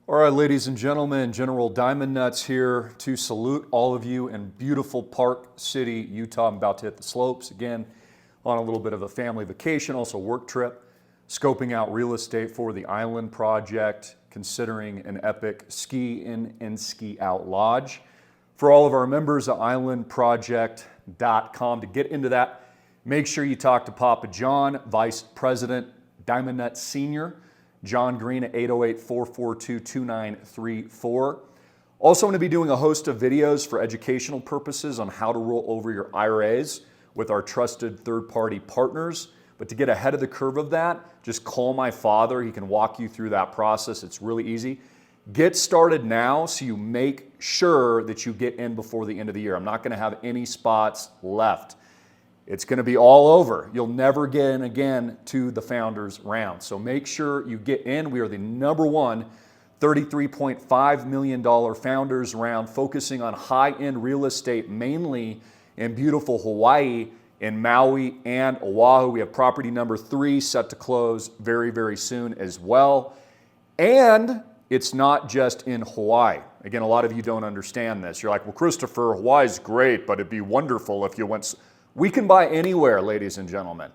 All right, ladies and gentlemen, General Diamond Nuts here to salute all of you in beautiful Park City, Utah. I'm about to hit the slopes again on a little bit of a family vacation, also work trip, scoping out real estate for the Island Project, considering an epic ski in and ski out lodge. For all of our members at islandproject.com, to get into that, make sure you talk to Papa John, Vice President, Diamond Nuts Senior, John Greene at 808-442-2934. Also going to be doing a host of videos for educational purposes on how to roll over your IRAs with our trusted third-party partners. But to get ahead of the curve of that, just call my father. He can walk you through that process. It's really easy. Get started now so you make sure that you get in before the end of the year. I'm not going to have any spots left. It's going to be all over. You'll never get in again to the Founders Round. So make sure you get in. We are the #1 $33.5 million Founders Round, focusing on high-end real estate, mainly in beautiful Hawaii, in Maui and Oahu. We have property number 3 set to close very, very soon as well. And it's not just in Hawaii. Again, a lot of you don't understand this. You're like, well, Christopher, Hawaii's great, but it'd be wonderful if you went... We can buy anywhere, ladies and gentlemen.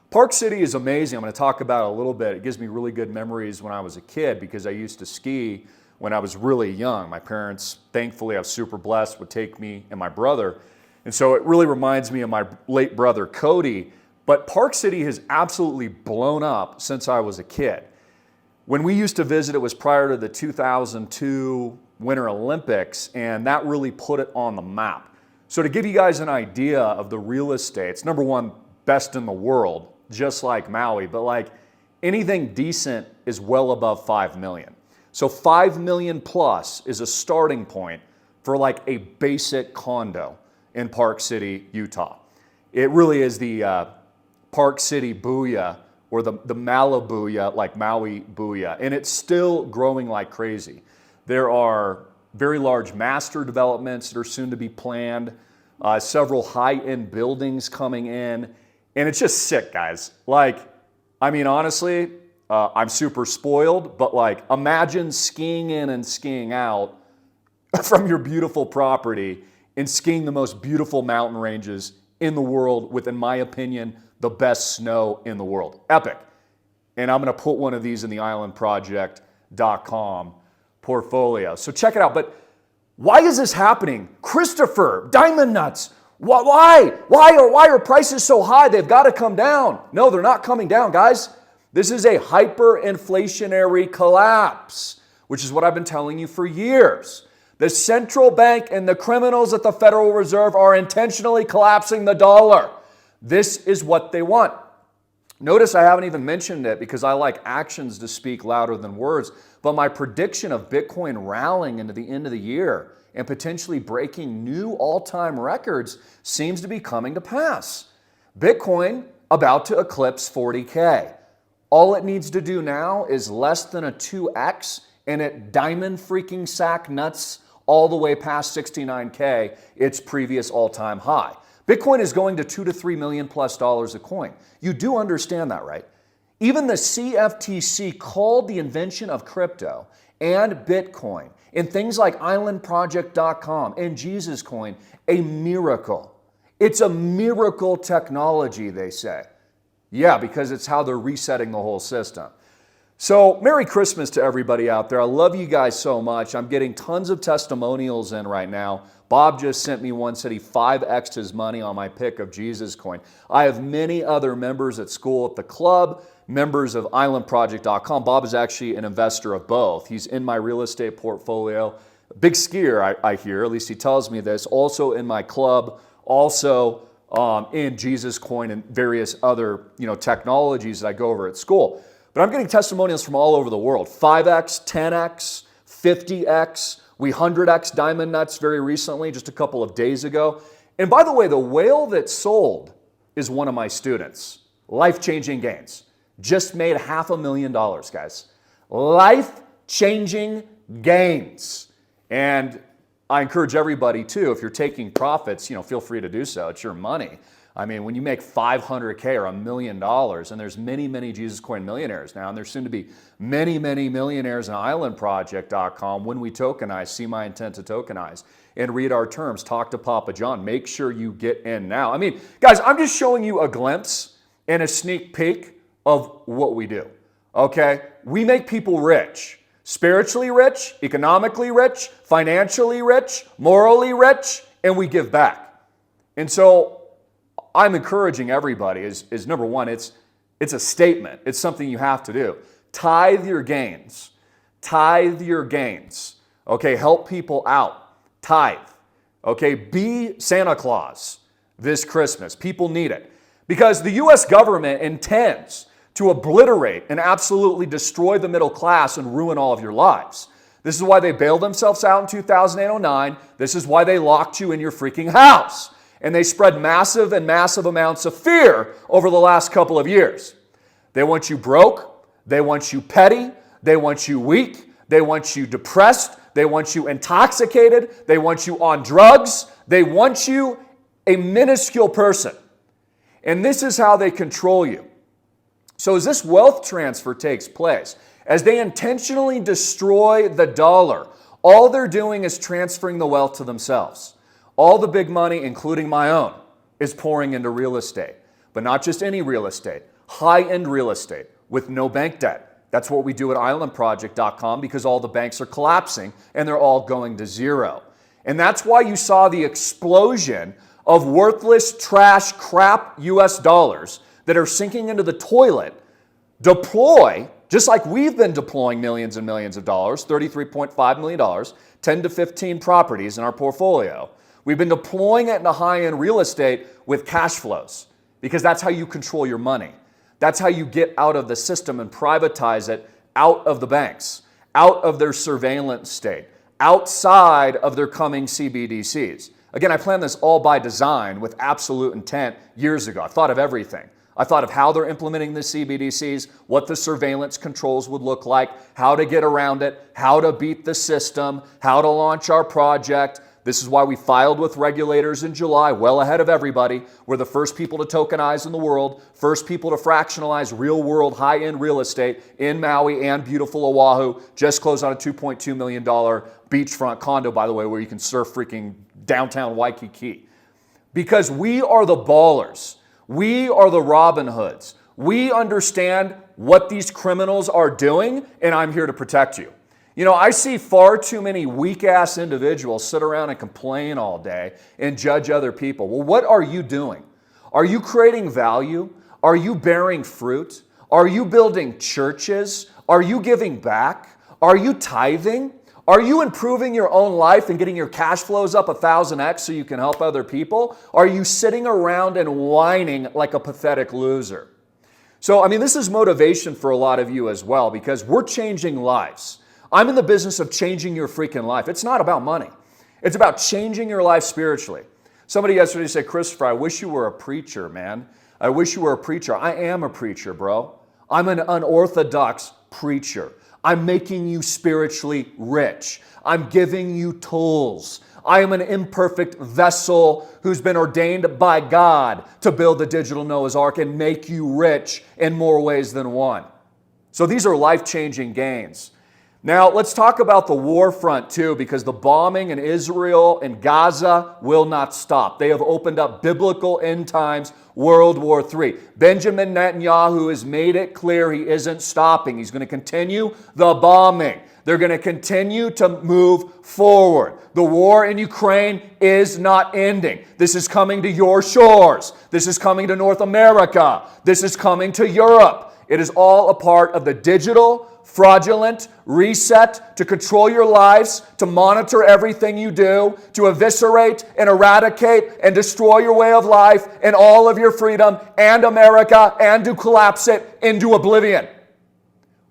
Park City is amazing. I'm going to talk about it a little bit. It gives me really good memories when I was a kid because I used to ski when I was really young. My parents, thankfully, I was super blessed, would take me and my brother. And so it really reminds me of my late brother, Cody. But Park City has absolutely blown up since I was a kid. When we used to visit, it was prior to the 2002 Winter Olympics, and that really put it on the map. So to give you guys an idea of the real estate, it's #1 best in the world, just like Maui, but like anything decent is well above 5 million. So 5 million plus is a starting point for like a basic condo in Park City, Utah. It really is the Park City booyah, or the Malibuya, like Maui booyah, and it's still growing like crazy. There are very large master developments that are soon to be planned, several high-end buildings coming in, and it's just sick, guys. Like, I mean, honestly, I'm super spoiled, but like, imagine skiing in and skiing out from your beautiful property and skiing the most beautiful mountain ranges in the world with, in my opinion, the best snow in the world. Epic. And I'm going to put one of these in the islandproject.com portfolio. So check it out. But why is this happening? Christopher, Diamond Nuts, why are prices so high? They've got to come down. No, they're not coming down, guys. This is a hyperinflationary collapse, which is what I've been telling you for years. The central bank and the criminals at the Federal Reserve are intentionally collapsing the dollar. This is what they want. Notice I haven't even mentioned it because I like actions to speak louder than words, but my prediction of Bitcoin rallying into the end of the year and potentially breaking new all-time records seems to be coming to pass. Bitcoin about to eclipse 40K. All it needs to do now is less than a 2x, and it diamond freaking sack nuts all the way past 69K, its previous all-time high. Bitcoin is going to $2 to $3 million plus a coin. You do understand that, right? Even the CFTC called the invention of crypto and Bitcoin and things like islandproject.com and Jesus Coin a miracle. It's a miracle technology, they say. Yeah, because it's how they're resetting the whole system. So Merry Christmas to everybody out there. I love you guys so much. I'm getting tons of testimonials in right now. Bob just sent me one, said he 5x'd his money on my pick of Jesus Coin. I have many other members at school at the club, members of islandproject.com. Bob is actually an investor of both. He's in my real estate portfolio. Big skier, I hear, at least he tells me this. Also in my club, also in Jesus Coin and various other technologies that I go over at school. But I'm getting testimonials from all over the world. 5x, 10x, 50x. We 100x Diamond Nuts very recently, just a couple of days ago. And by the way, the whale that sold is one of my students. Life-changing gains. Just made $500,000, guys. Life-changing gains. And I encourage everybody too, if you're taking profits, feel free to do so. It's your money. I mean, when you make $500K or $1 million, and there's many, many Jesus Coin millionaires now, and there's soon to be many, many millionaires on islandproject.com. When we tokenize, see my intent to tokenize, and read our terms, talk to Papa John. Make sure you get in now. I mean, guys, I'm just showing you a glimpse and a sneak peek of what we do, okay? We make people rich. Spiritually rich, economically rich, financially rich, morally rich, and we give back. And so I'm encouraging everybody is number one, it's a statement. It's something you have to do. Tithe your gains. Tithe your gains. Okay, help people out. Tithe. Okay, be Santa Claus this Christmas. People need it. Because the U.S. government intends to obliterate and absolutely destroy the middle class and ruin all of your lives. This is why they bailed themselves out in 2008-09. This is why they locked you in your freaking house. And they spread massive amounts of fear over the last couple of years. They want you broke. They want you petty. They want you weak. They want you depressed. They want you intoxicated. They want you on drugs. They want you a minuscule person. And this is how they control you. So as this wealth transfer takes place, as they intentionally destroy the dollar, all they're doing is transferring the wealth to themselves. All the big money, including my own, is pouring into real estate. But not just any real estate, high-end real estate with no bank debt. That's what we do at islandproject.com because all the banks are collapsing and they're all going to zero. And that's why you saw the explosion of worthless, trash, crap US dollars that are sinking into the toilet deploy, just like we've been deploying millions and millions of dollars, $33.5 million, 10 to 15 properties in our portfolio. We've been deploying it into high-end real estate with cash flows because that's how you control your money. That's how you get out of the system and privatize it out of the banks, out of their surveillance state, outside of their coming CBDCs. Again, I planned this all by design with absolute intent years ago. I thought of everything. I thought of how they're implementing the CBDCs, what the surveillance controls would look like, how to get around it, how to beat the system, how to launch our project. This is why we filed with regulators in July, well ahead of everybody. We're the first people to tokenize in the world, first people to fractionalize real-world high-end real estate in Maui and beautiful Oahu. Just closed on a $2.2 million beachfront condo, by the way, where you can surf freaking downtown Waikiki. Because we are the ballers. We are the Robin Hoods. We understand what these criminals are doing, and I'm here to protect you. You know, I see far too many weak-ass individuals sit around and complain all day and judge other people. Well, what are you doing? Are you creating value? Are you bearing fruit? Are you building churches? Are you giving back? Are you tithing? Are you improving your own life and getting your cash flows up 1,000x so you can help other people? Are you sitting around and whining like a pathetic loser? So, I mean, this is motivation for a lot of you as well because we're changing lives. I'm in the business of changing your freaking life. It's not about money. It's about changing your life spiritually. Somebody yesterday said, Christopher, I wish you were a preacher, man. I wish you were a preacher. I am a preacher, bro. I'm an unorthodox preacher. I'm making you spiritually rich. I'm giving you tools. I am an imperfect vessel who's been ordained by God to build the digital Noah's Ark and make you rich in more ways than one. So these are life-changing gains. Now, let's talk about the war front too, because the bombing in Israel and Gaza will not stop. They have opened up biblical end times, World War III. Benjamin Netanyahu has made it clear he isn't stopping. He's going to continue the bombing. They're going to continue to move forward. The war in Ukraine is not ending. This is coming to your shores. This is coming to North America. This is coming to Europe. It is all a part of the digital fraudulent reset to control your lives, to monitor everything you do, to eviscerate and eradicate and destroy your way of life and all of your freedom and America and to collapse it into oblivion.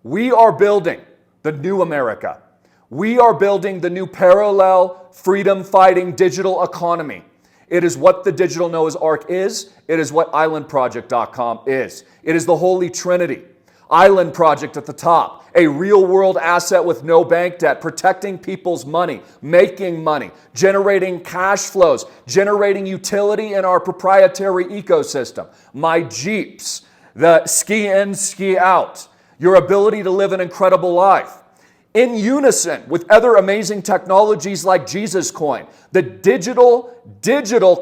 We are building the new America. We are building the new parallel freedom-fighting digital economy. It is what the digital Noah's Ark is. It is what islandproject.com is. It is the Holy Trinity. Island Project at the top, a real world asset with no bank debt, protecting people's money, making money, generating cash flows, generating utility in our proprietary ecosystem. My Jeeps, the ski in, ski out, your ability to live an incredible life. In unison with other amazing technologies like Jesus Coin, the digital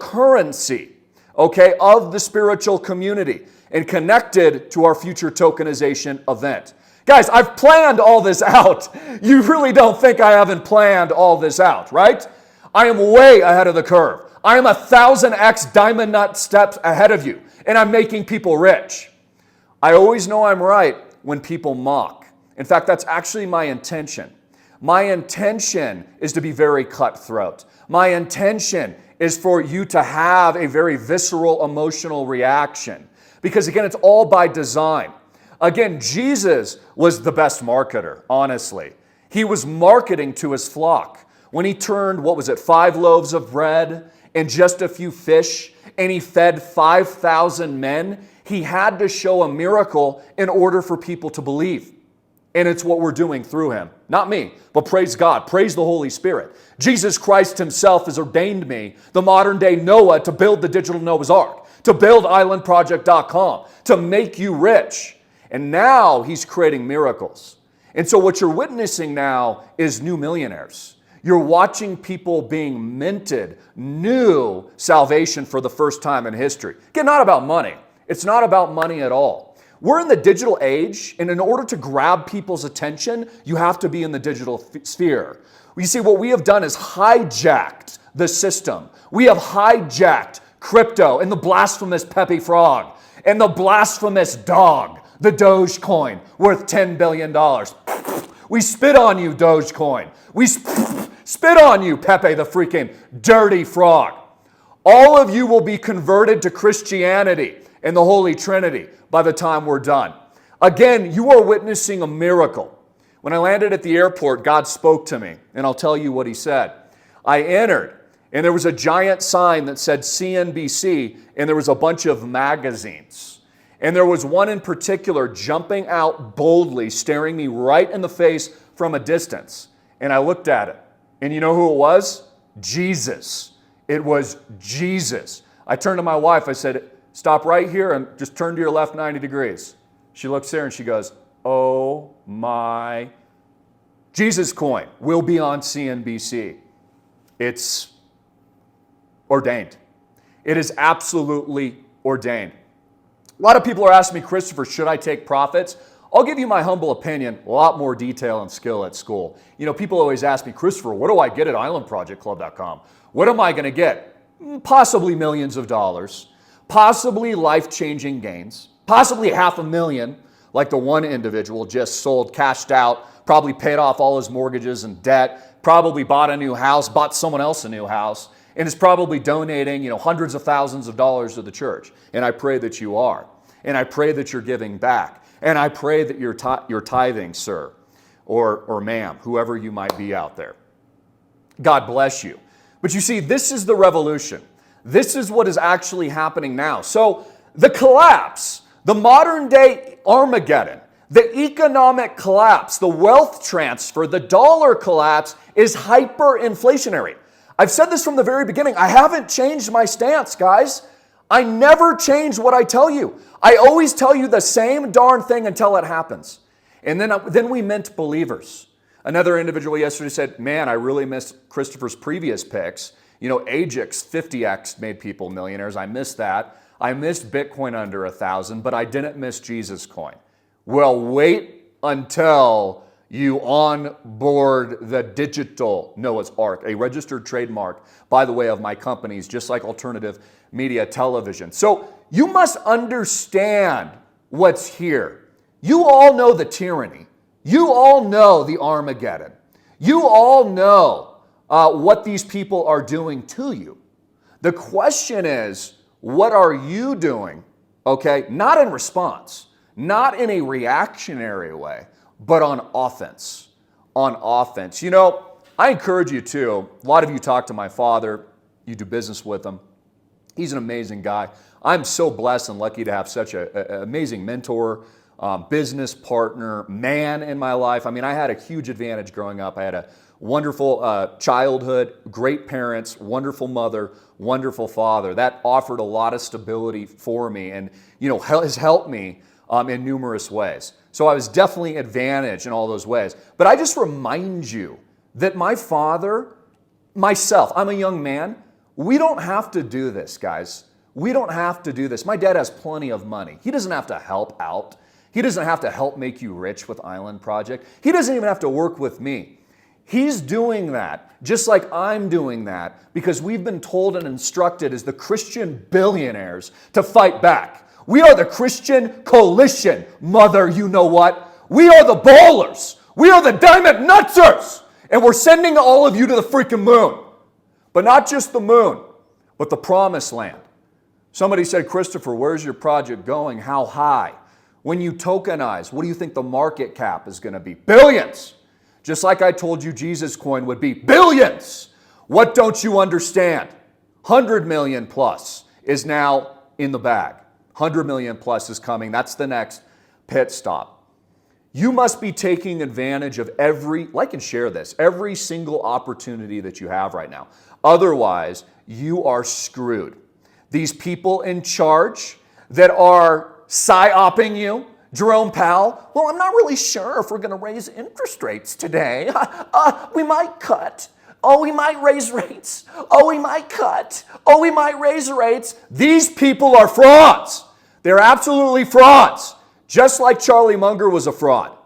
currency, okay, of the spiritual community, and connected to our future tokenization event. Guys, I've planned all this out. You really don't think I haven't planned all this out, right? I am way ahead of the curve. I am 1,000x diamond nut steps ahead of you, and I'm making people rich. I always know I'm right when people mock. In fact, that's actually my intention. My intention is to be very cutthroat. My intention is for you to have a very visceral, emotional reaction. Because again, it's all by design. Again, Jesus was the best marketer, honestly. He was marketing to his flock. When he turned, 5 loaves of bread and just a few fish, and he fed 5,000 men, he had to show a miracle in order for people to believe. And it's what we're doing through him. Not me, but praise God, praise the Holy Spirit. Jesus Christ himself has ordained me, the modern day Noah, to build the digital Noah's Ark, to build islandproject.com, to make you rich. And now he's creating miracles. And so what you're witnessing now is new millionaires. You're watching people being minted new salvation for the first time in history. Again, not about money. It's not about money at all. We're in the digital age, and in order to grab people's attention, you have to be in the digital sphere. You see, what we have done is hijacked the system. We have hijacked crypto and the blasphemous Pepe Frog and the blasphemous dog, the Dogecoin, worth $10 billion. We spit on you, Dogecoin. We spit on you, Pepe the freaking dirty frog. All of you will be converted to Christianity and the Holy Trinity by the time we're done. Again, you are witnessing a miracle. When I landed at the airport, God spoke to me, and I'll tell you what he said. I entered, and there was a giant sign that said CNBC, and there was a bunch of magazines. And there was one in particular jumping out boldly, staring me right in the face from a distance. And I looked at it, and you know who it was? Jesus. It was Jesus. I turned to my wife, I said, stop right here and just turn to your left 90 degrees. She looks there and she goes, oh my. Jesus Coin will be on CNBC. It's ordained. It is absolutely ordained. A lot of people are asking me, Christopher, should I take profits? I'll give you my humble opinion, a lot more detail and skill at school. You know, people always ask me, Christopher, what do I get at islandprojectclub.com? What am I going to get? Possibly millions of dollars. Possibly life-changing gains, possibly $500,000, like the one individual just sold, cashed out, probably paid off all his mortgages and debt, probably bought a new house, bought someone else a new house, and is probably donating, hundreds of thousands of dollars to the church. And I pray that you are. And I pray that you're giving back. And I pray that you're tithing, sir, or ma'am, whoever you might be out there. God bless you. But you see, this is the revolution. This is what is actually happening now. So the collapse, the modern day Armageddon, the economic collapse, the wealth transfer, the dollar collapse is hyperinflationary. I've said this from the very beginning. I haven't changed my stance, guys. I never change what I tell you. I always tell you the same darn thing until it happens. And then we mint believers. Another individual yesterday said, man, I really missed Christopher's previous picks. Ajax 50x made people millionaires. I missed that. I missed Bitcoin under 1,000, but I didn't miss Jesus Coin. Well, wait until you onboard the digital Noah's Ark, a registered trademark, by the way, of my companies, just like Alternative Media Television. So you must understand what's here. You all know the tyranny. You all know the Armageddon. You all know what these people are doing to you. The question is, what are you doing? Okay, not in response, not in a reactionary way, but on offense. On offense. I encourage you to. A lot of you talk to my father. You do business with him. He's an amazing guy. I'm so blessed and lucky to have such an amazing mentor, business partner, man in my life. I mean, I had a huge advantage growing up. I had a wonderful childhood, great parents, wonderful mother, wonderful father. That offered a lot of stability for me and, has helped me in numerous ways. So I was definitely advantaged in all those ways. But I just remind you that my father, myself, I'm a young man. We don't have to do this, guys. We don't have to do this. My dad has plenty of money. He doesn't have to help out. He doesn't have to help make you rich with Island Project. He doesn't even have to work with me. He's doing that just like I'm doing that because we've been told and instructed as the Christian billionaires to fight back. We are the Christian coalition, mother, you know what? We are the ballers. We are the diamond nutsers. And we're sending all of you to the freaking moon. But not just the moon, but the promised land. Somebody said, Christopher, where's your project going? How high? When you tokenize, what do you think the market cap is going to be? Billions. Just like I told you Jesus coin would be billions. What don't you understand? 100 million plus is now in the bag. 100 million plus is coming. That's the next pit stop. You must be taking advantage of like and share this, every single opportunity that you have right now. Otherwise, you are screwed. These people in charge that are psyoping you, Jerome Powell, well, I'm not really sure if we're going to raise interest rates today. We might cut. Oh, we might raise rates. Oh, we might cut. Oh, we might raise rates. These people are frauds. They're absolutely frauds. Just like Charlie Munger was a fraud.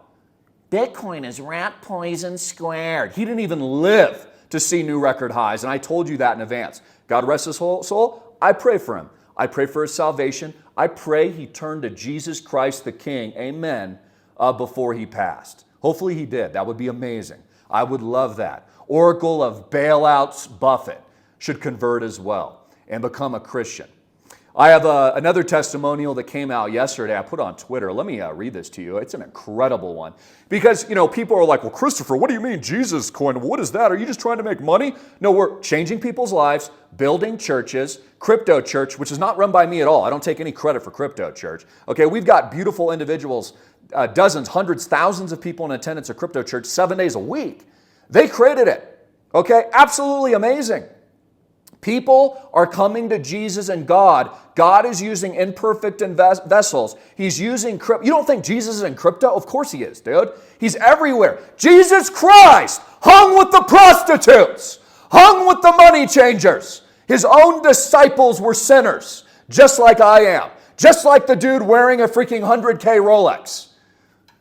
Bitcoin is rat poison squared. He didn't even live to see new record highs, and I told you that in advance. God rest his soul. I pray for him. I pray for his salvation. I pray he turned to Jesus Christ the King, amen, before he passed. Hopefully he did. That would be amazing. I would love that. Oracle of bailouts Buffett should convert as well and become a Christian. I have another testimonial that came out yesterday. I put on Twitter. Let me read this to you. It's an incredible one. Because, people are like, well, Christopher, what do you mean Jesus coin? What is that? Are you just trying to make money? No, we're changing people's lives, building churches, Crypto Church, which is not run by me at all. I don't take any credit for Crypto Church. Okay, we've got beautiful individuals, dozens, hundreds, thousands of people in attendance at Crypto Church 7 days a week. They created it. Okay, absolutely amazing. People are coming to Jesus and God. God is using imperfect vessels. He's using crypto. You don't think Jesus is in crypto? Of course he is, dude. He's everywhere. Jesus Christ hung with the prostitutes, hung with the money changers. His own disciples were sinners, just like I am, just like the dude wearing a freaking 100K Rolex.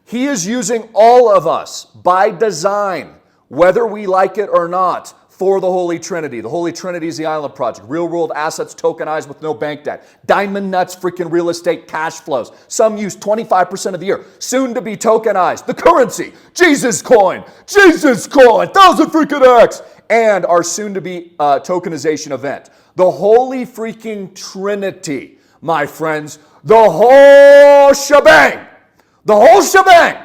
He is using all of us by design, whether we like it or not, for the Holy Trinity. The Holy Trinity is the Island Project. Real world assets tokenized with no bank debt. Diamond nuts freaking real estate cash flows. Some use 25% of the year. Soon to be tokenized. The currency. Jesus coin. 1,000 freaking X. And our soon to be tokenization event. The Holy freaking Trinity, my friends. The whole shebang. The whole shebang.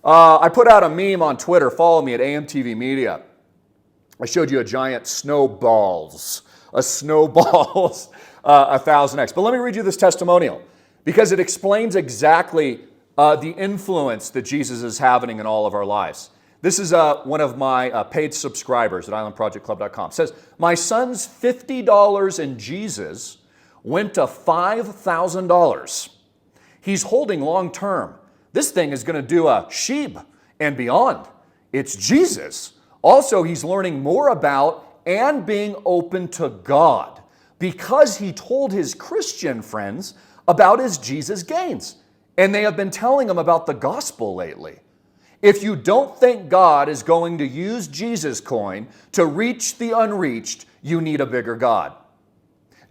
I put out a meme on Twitter. Follow me at AMTV Media. I showed you a giant snowballs, 1,000X. But let me read you this testimonial because it explains exactly the influence that Jesus is having in all of our lives. This is one of my paid subscribers at islandprojectclub.com. It says, my son's $50 in Jesus went to $5,000. He's holding long term. This thing is going to do a sheeb and beyond. It's Jesus. Also, he's learning more about and being open to God because he told his Christian friends about his Jesus gains. And they have been telling him about the gospel lately. If you don't think God is going to use Jesus coin to reach the unreached, you need a bigger God.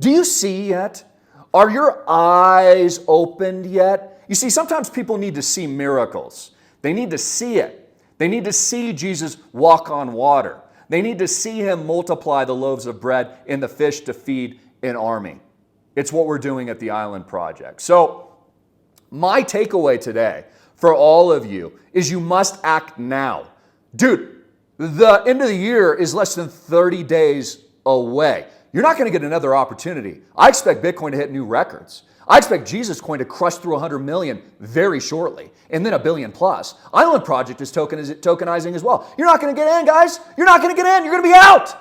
Do you see yet? Are your eyes opened yet? You see, sometimes people need to see miracles. They need to see it. They need to see Jesus walk on water. They need to see him multiply the loaves of bread and the fish to feed an army. It's what we're doing at the Island Project. So my takeaway today for all of you is you must act now. Dude, the end of the year is less than 30 days away. you're not going to get another opportunity. I expect Bitcoin to hit new records. I expect Jesus Coin to crush through 100 million very shortly, and then a billion plus. Island Project is tokenizing as well. You're not going to get in, guys. You're not going to get in. You're going to be out.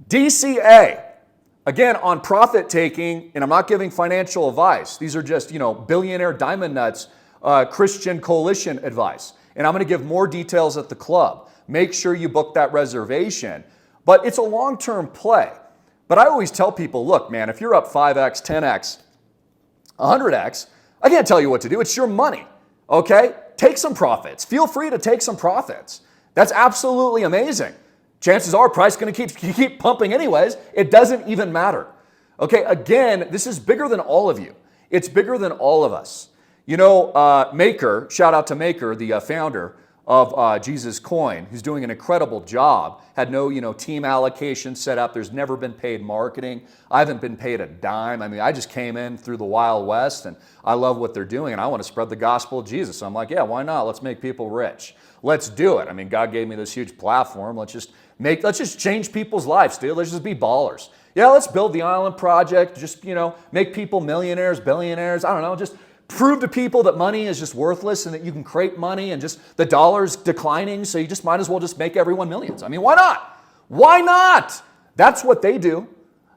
DCA, again, on profit taking, and I'm not giving financial advice. These are just, billionaire diamond nuts, Christian coalition advice. And I'm going to give more details at the club. Make sure you book that reservation. But it's a long-term play. But I always tell people, look, man, if you're up 5x, 10x, 100x, I can't tell you what to do. It's your money, okay? Take some profits. Feel free to take some profits. That's absolutely amazing. Chances are price is going to keep pumping anyways. It doesn't even matter. Okay, again, this is bigger than all of you. It's bigger than all of us. Maker, shout out to Maker, the founder of Jesus Coin, who's doing an incredible job, had no, team allocation set up. There's never been paid marketing. I haven't been paid a dime. I mean, I just came in through the Wild West, and I love what they're doing, and I want to spread the gospel of Jesus. So I'm like, yeah, why not? Let's make people rich. Let's do it. I mean, God gave me this huge platform. Let's just change people's lives, dude. Let's just be ballers. Yeah, let's build the Island Project. Just, make people millionaires, billionaires. I don't know, just prove to people that money is just worthless and that you can create money and just the dollar's declining, so you just might as well just make everyone millions. I mean, why not? Why not? That's what they do.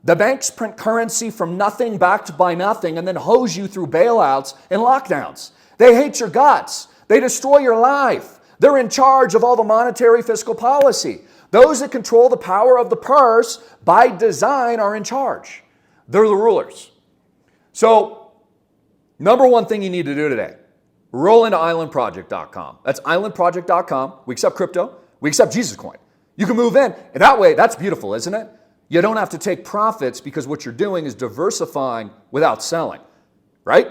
The banks print currency from nothing backed by nothing and then hose you through bailouts and lockdowns. They hate your guts. They destroy your life. They're in charge of all the monetary fiscal policy. Those that control the power of the purse by design are in charge. They're the rulers. So, number one thing you need to do today, roll into islandproject.com. That's islandproject.com. We accept crypto. We accept Jesus Coin. You can move in, and that way, that's beautiful, isn't it? You don't have to take profits because what you're doing is diversifying without selling, right?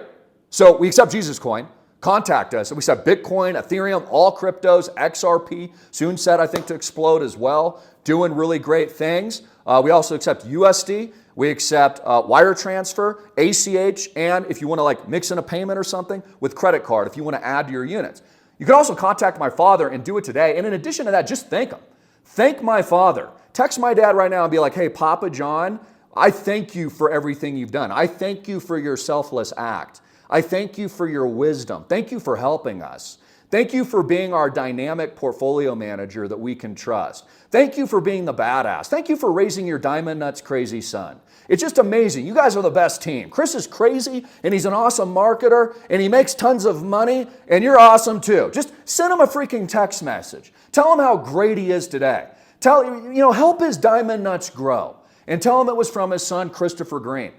So we accept Jesus Coin. Contact us. We accept Bitcoin, Ethereum, all cryptos, XRP, soon set, I think, to explode as well. Doing really great things. We also accept USD. We accept wire transfer, ACH, and if you want to mix in a payment or something with credit card, if you want to add to your units. You can also contact my father and do it today. And in addition to that, just thank him. Thank my father. Text my dad right now and be like, hey, Papa John, I thank you for everything you've done. I thank you for your selfless act. I thank you for your wisdom. Thank you for helping us. Thank you for being our dynamic portfolio manager that we can trust. Thank you for being the badass. Thank you for raising your diamond nuts crazy son. It's just amazing. You guys are the best team. Chris is crazy, and he's an awesome marketer, and he makes tons of money, and you're awesome too. Just send him a freaking text message. Tell him how great he is today. Help his diamond nuts grow, and tell him it was from his son, Christopher Greene.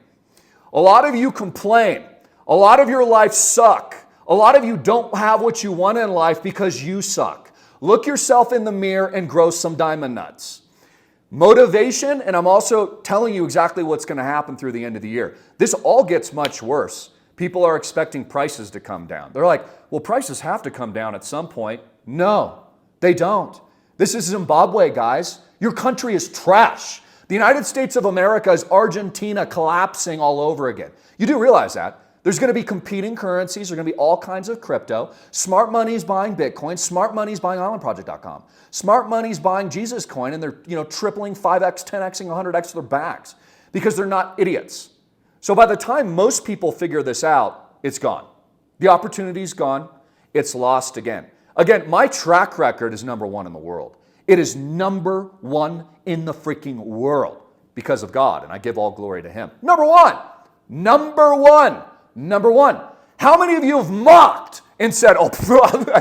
A lot of you complain. A lot of your life suck. A lot of you don't have what you want in life because you suck. Look yourself in the mirror and grow some diamond nuts. Motivation, and I'm also telling you exactly what's going to happen through the end of the year. This all gets much worse. People are expecting prices to come down. They're like, well, prices have to come down at some point. No, they don't. This is Zimbabwe, guys. Your country is trash. The United States of America is Argentina collapsing all over again. You do realize that. There's going to be competing currencies. There's going to be all kinds of crypto. Smart money's buying Bitcoin. Smart money's buying islandproject.com. Smart money's buying Jesus Coin, and they're tripling, 5x, 10xing, 100x their backs because they're not idiots. So by the time most people figure this out, it's gone. The opportunity's gone. It's lost again. Again, my track record is number one in the world. It is number one in the freaking world because of God, and I give all glory to Him. Number one. Number one. Number one. How many of you have mocked and said, oh,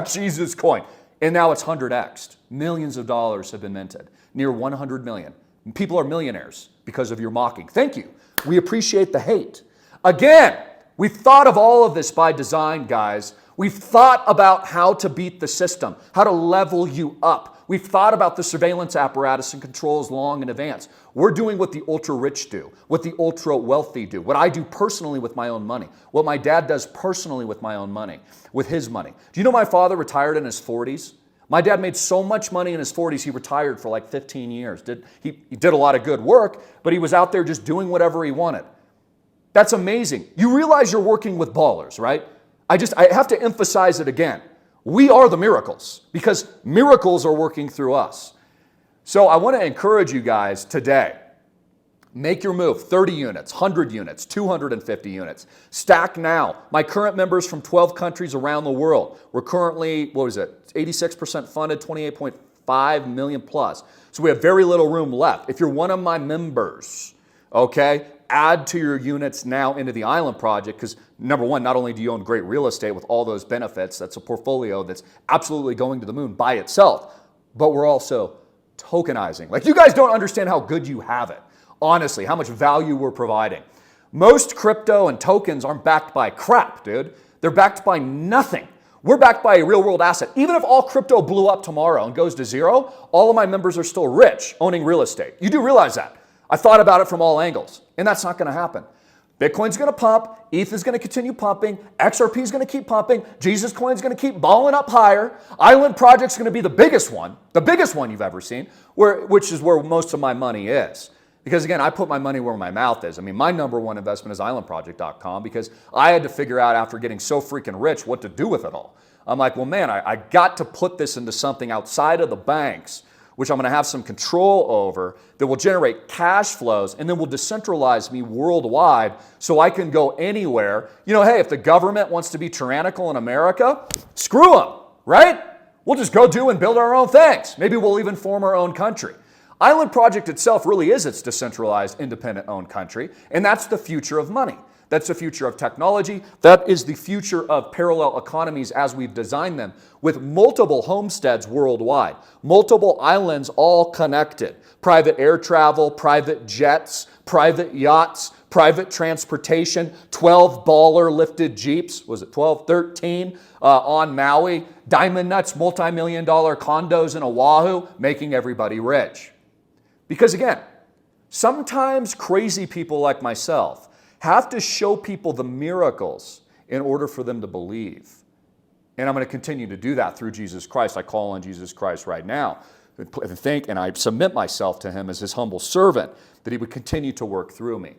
Jesus Coin, and now it's 100x'd. Millions of dollars have been minted. Near 100 million. People are millionaires because of your mocking. Thank you. We appreciate the hate. Again, we've thought of all of this by design, guys. We've thought about how to beat the system, how to level you up. We've thought about the surveillance apparatus and controls long in advance. We're doing what the ultra rich do, what the ultra wealthy do, what I do personally with my own money, what my dad does personally with my own money, with his money. Do you know my father retired in his 40s? My dad made so much money in his 40s, he retired for like 15 years. He did a lot of good work, but he was out there just doing whatever he wanted. That's amazing. You realize you're working with ballers, right? I have to emphasize it again. We are the miracles because miracles are working through us. So I want to encourage you guys today. Make your move, 30 units, 100 units, 250 units. Stack now. My current members from 12 countries around the world. We're currently, 86% funded, 28.5 million plus. So we have very little room left. If you're one of my members, okay, add to your units now into the Island Project because number one, not only do you own great real estate with all those benefits, that's a portfolio that's absolutely going to the moon by itself, but we're also tokenizing. Like you guys don't understand how good you have it. Honestly, how much value we're providing. Most crypto and tokens aren't backed by crap, dude. They're backed by nothing. We're backed by a real world asset. Even if all crypto blew up tomorrow and goes to zero, all of my members are still rich owning real estate. You do realize that. I thought about it from all angles, and that's not going to happen. Bitcoin's going to pump, ETH is going to continue pumping, XRP is going to keep pumping, Jesus Coin's going to keep balling up higher, Island Project's going to be the biggest one you've ever seen, which is where most of my money is. Because again, I put my money where my mouth is. I mean, my number one investment is islandproject.com because I had to figure out after getting so freaking rich what to do with it all. I'm like, well, man, I got to put this into something outside of the banks, which I'm going to have some control over, that will generate cash flows and then will decentralize me worldwide so I can go anywhere. You know, hey, if the government wants to be tyrannical in America, screw them, right? We'll just go do and build our own things. Maybe we'll even form our own country. Island Project itself really is its decentralized, independent-owned country, and that's the future of money. That's the future of technology. That is the future of parallel economies as we've designed them, with multiple homesteads worldwide, multiple islands all connected, private air travel, private jets, private yachts, private transportation, 12 baller lifted Jeeps, was it 12, 13 on Maui, diamond nuts, multi-million-dollar condos in Oahu, making everybody rich. Because again, sometimes crazy people like myself have to show people the miracles in order for them to believe. And I'm going to continue to do that through Jesus Christ. I call on Jesus Christ right now and I submit myself to him as his humble servant, that he would continue to work through me.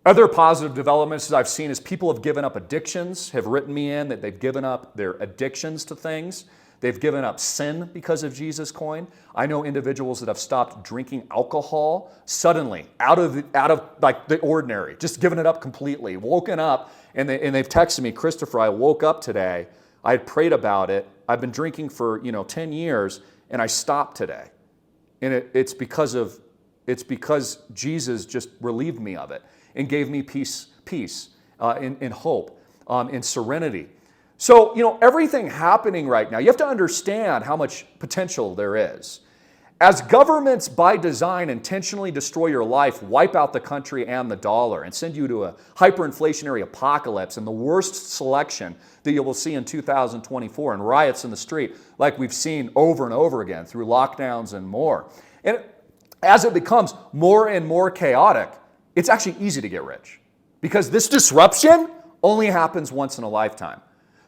Other positive developments that I've seen is people have given up addictions, have written me in that they've given up their addictions to things. They've given up sin because of Jesus Coin. I know individuals that have stopped drinking alcohol suddenly, out of like the ordinary, just given it up completely, woken up, and they've texted me, Christopher, I woke up today, I had prayed about it, I've been drinking for 10 years, and I stopped today. And it's because Jesus just relieved me of it and gave me peace, in hope, in serenity. So, everything happening right now, you have to understand how much potential there is. As governments by design intentionally destroy your life, wipe out the country and the dollar, and send you to a hyperinflationary apocalypse and the worst selection that you will see in 2024 and riots in the street like we've seen over and over again through lockdowns and more. And as it becomes more and more chaotic, it's actually easy to get rich because this disruption only happens once in a lifetime.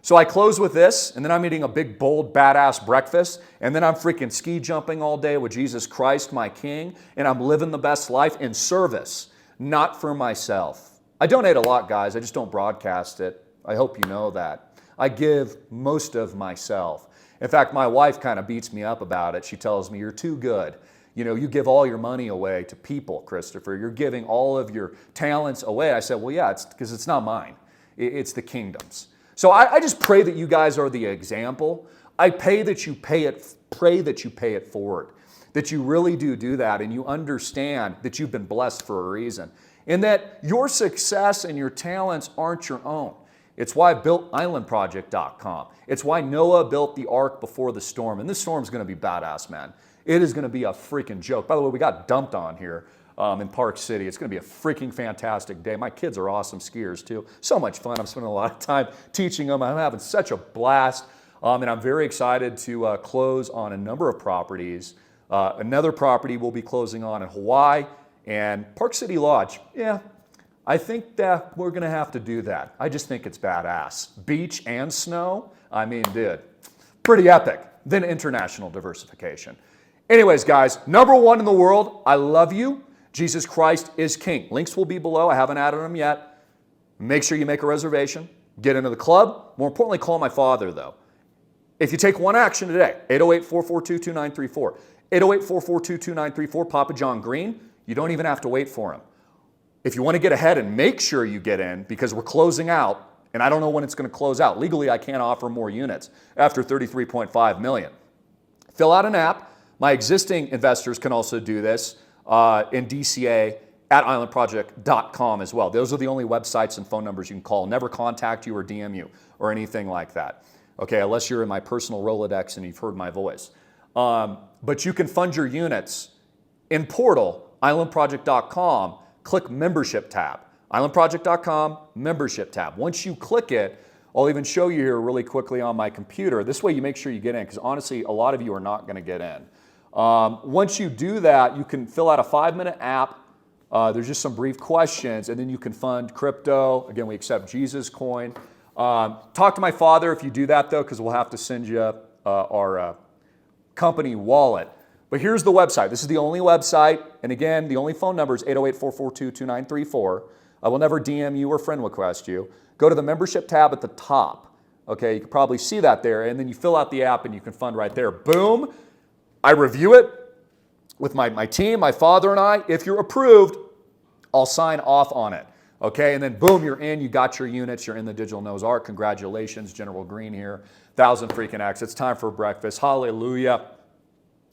So I close with this, and then I'm eating a big, bold, badass breakfast, and then I'm freaking ski jumping all day with Jesus Christ, my King, and I'm living the best life in service, not for myself. I donate a lot, guys. I just don't broadcast it. I hope you know that. I give most of myself. In fact, my wife kind of beats me up about it. She tells me, you're too good. You give all your money away to people, Christopher. You're giving all of your talents away. I said, well, yeah, it's because it's not mine. It's the kingdom's. So I just pray that you guys are the example. I pray that you pay it forward, that you really do that and you understand that you've been blessed for a reason and that your success and your talents aren't your own. It's why I built islandproject.com. It's why Noah built the ark before the storm. And this storm's going to be badass, man. It is going to be a freaking joke. By the way, we got dumped on here. In Park City. It's going to be a freaking fantastic day. My kids are awesome skiers too. So much fun. I'm spending a lot of time teaching them. I'm having such a blast. And I'm very excited to close on a number of properties. Another property we'll be closing on in Hawaii and Park City Lodge. Yeah, I think that we're going to have to do that. I just think it's badass. Beach and snow. I mean, dude, pretty epic. Then international diversification. Anyways, guys, number one in the world. I love you. Jesus Christ is King. Links will be below. I haven't added them yet. Make sure you make a reservation. Get into the club. More importantly, call my father, though. If you take one action today, 808-442-2934. 808-442-2934, Papa John Greene. You don't even have to wait for them. If you want to get ahead and make sure you get in, because we're closing out, and I don't know when it's going to close out. Legally, I can't offer more units after 33.5 million. Fill out an app. My existing investors can also do this in DCA at islandproject.com as well. Those are the only websites and phone numbers you can call. Never contact you or DM you or anything like that. Okay, unless you're in my personal Rolodex and you've heard my voice. But you can fund your units in portal, islandproject.com, click membership tab. Islandproject.com, membership tab. Once you click it, I'll even show you here really quickly on my computer. This way you make sure you get in, because honestly, a lot of you are not going to get in. Once you do that, you can fill out a 5-minute app. There's just some brief questions, and then you can fund crypto. Again, we accept Jesus coin. Talk to my father if you do that, though, because we'll have to send you our company wallet. But here's the website. This is the only website. And again, the only phone number is 808-442-2934. I will never DM you or friend request you. Go to the membership tab at the top. Okay, you can probably see that there. And then you fill out the app and you can fund right there. Boom. I review it with my team, my father and I. If you're approved, I'll sign off on it. Okay, and then boom, you're in, you got your units, you're in the digital Noah's Ark. Congratulations, General Greene here. 1,000 freaking X. It's time for breakfast. Hallelujah.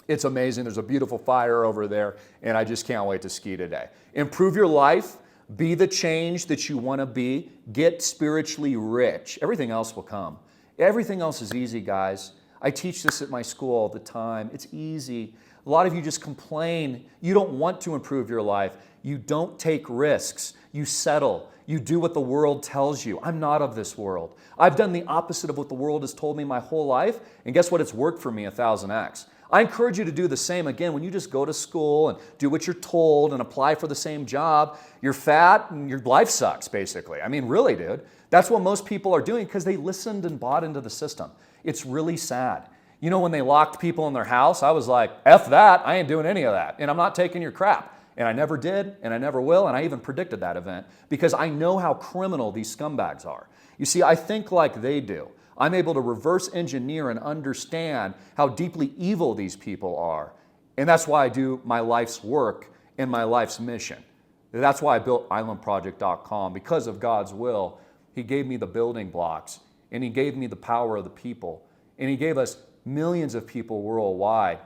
It's amazing. There's a beautiful fire over there, and I just can't wait to ski today. Improve your life. Be the change that you want to be. Get spiritually rich. Everything else will come. Everything else is easy, guys. I teach this at my school all the time. It's easy. A lot of you just complain. You don't want to improve your life. You don't take risks. You settle. You do what the world tells you. I'm not of this world. I've done the opposite of what the world has told me my whole life, and guess what? It's worked for me 1,000x. I encourage you to do the same. Again, when you just go to school and do what you're told and apply for the same job, you're fat and your life sucks, basically. I mean, really, dude. That's what most people are doing because they listened and bought into the system. It's really sad. You know, when they locked people in their house, I was like, F that, I ain't doing any of that. And I'm not taking your crap. And I never did, and I never will, and I even predicted that event because I know how criminal these scumbags are. You see, I think like they do. I'm able to reverse engineer and understand how deeply evil these people are. And that's why I do my life's work and my life's mission. That's why I built islandproject.com. Because of God's will, He gave me the building blocks, and He gave me the power of the people, and He gave us millions of people worldwide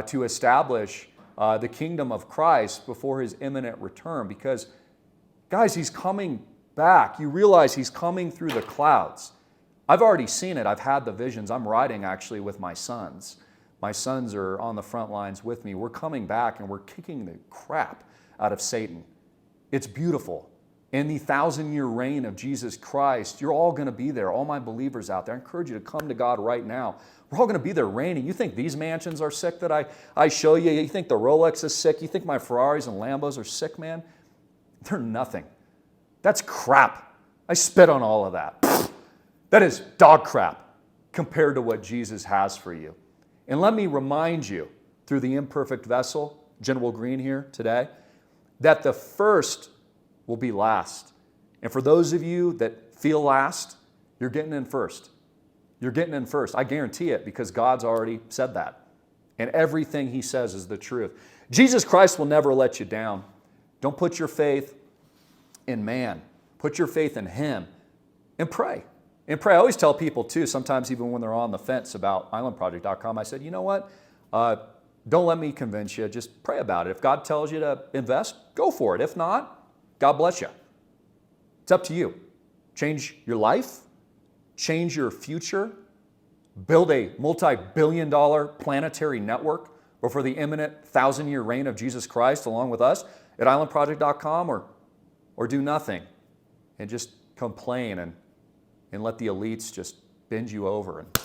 to establish the kingdom of Christ before His imminent return. Because, guys, He's coming back. You realize He's coming through the clouds. I've already seen it. I've had the visions. I'm riding actually with my sons. My sons are on the front lines with me. We're coming back and we're kicking the crap out of Satan. It's beautiful. In the 1,000-year reign of Jesus Christ, you're all going to be there. All my believers out there, I encourage you to come to God right now. We're all going to be there reigning. You think these mansions are sick that I show you? You think the Rolex is sick? You think my Ferraris and Lambos are sick, man? They're nothing. That's crap. I spit on all of that. That is dog crap compared to what Jesus has for you. And let me remind you, through the imperfect vessel, General Greene here today, that the first will be last. And for those of you that feel last, you're getting in first. You're getting in first. I guarantee it because God's already said that. And everything He says is the truth. Jesus Christ will never let you down. Don't put your faith in man. Put your faith in Him and pray. And pray. I always tell people too, sometimes even when they're on the fence about islandproject.com, I said, you know what? Don't let me convince you. Just pray about it. If God tells you to invest, go for it. If not, God bless you. It's up to you. Change your life. Change your future. Build a multi-billion-dollar planetary network before the imminent 1,000-year reign of Jesus Christ along with us at islandproject.com, or do nothing and just complain and let the elites just bend you over. And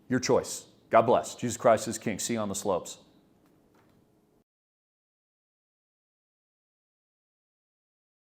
your choice. God bless. Jesus Christ is King. See you on the slopes.